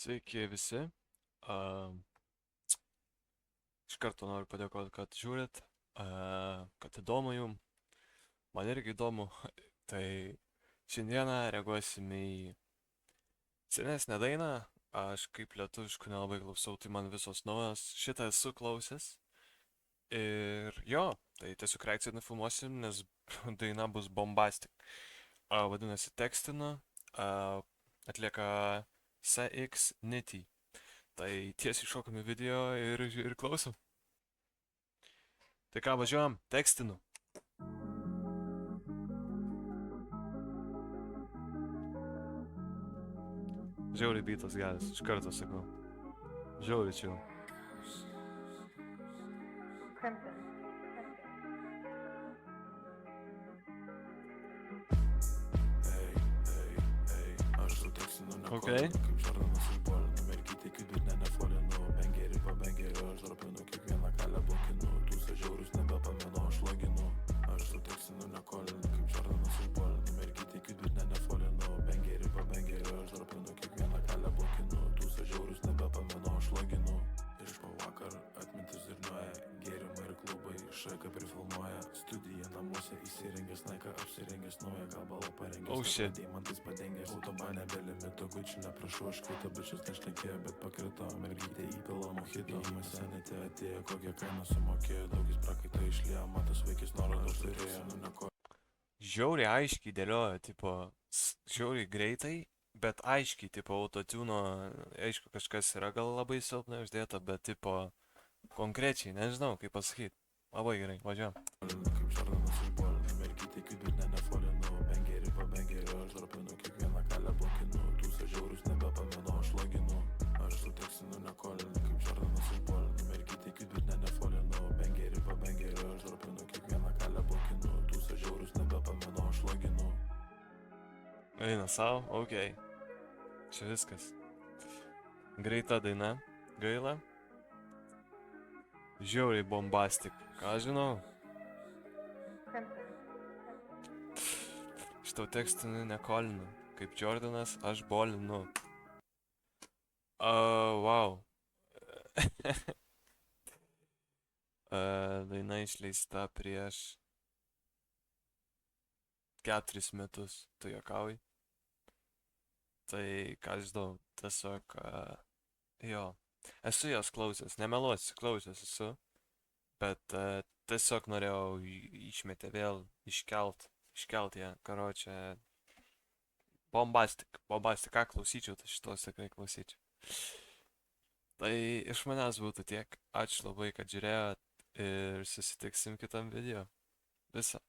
Sveiki visi. A, iš karto noriu padėkoti, kad žiūrit, kad įdomu jum. Man irgi įdomu. Tai šiandieną reaguosim į senesnę dainą. Aš kaip lietuviškų nelabai klausau, tai man visos naujos. Šitą esu klausęs. Ir jo, tai tiesiog reakciją nufilmuosim, nes daina bus bombastic. Vadinasi tekstinu. Atlieka CX Nitty. Tai tiesiai šokam į video ir klausom. Tai ką, važiuojam, tekstinu. Žiauriai bytas geras, iš karto sakau. Žiauriai čia. Crimson. Okay. Oh shit. Autobane be limito, gučių neprašau, aš kvito, bičias nešnekėjo, bet pakrito, mergytė įpila mojito, senetė atėjo, kokią kainą sumokėjo, daugis prakaito išlėjo, matas vaikis norą daug turėjo, neko. Žiauriai aiškiai dėlioja, tipo, žiauriai greitai, bet aiškiai, tipo, autotune, aišku, kažkas yra gal labai silpnai uždėta, bet, tipo, konkrečiai, nežinau, kaip pasakyti. Labai gerai, važiuojam. Kaip žardanas iš bolinių, mergytė kibirne nefolinu, bengeri pabengeriu, aš dropinu, kiekvieną kalę blokinu, tūsa žiaurus nebepamenu, aš loginu, aš su teksinu nekolinu, kaip žardanas iš bolinių, mergytė kibirne nefolinu, bengeri pabengeriu, aš dropinu, kiekvieną kalę blokinu, tūsa žiaurus nebepamenu, aš loginu. Eina savo, okei. Čia viskas. Greita daina, gaila. Žiauriai bombastic, ką žinau. Crimson. Šitau tekstinu nekolinu. Kaip Jordanas, aš bolinu. Wow. Daina išleista prieš 4 metus, tu juokauji. Tai, ką žinau, tiesiog, jo. Esu jos klausęs, nemeluosiu, klausęs esu. Bet tiesiog norėjau išmetę vėl, iškelt ją, karočią. Bombastic, ką klausyčiau, tai šitos tikrai klausyčiau. Tai iš manęs būtų tiek, ačiū labai, kad žiūrėjot ir susitiksim kitam video. Visa.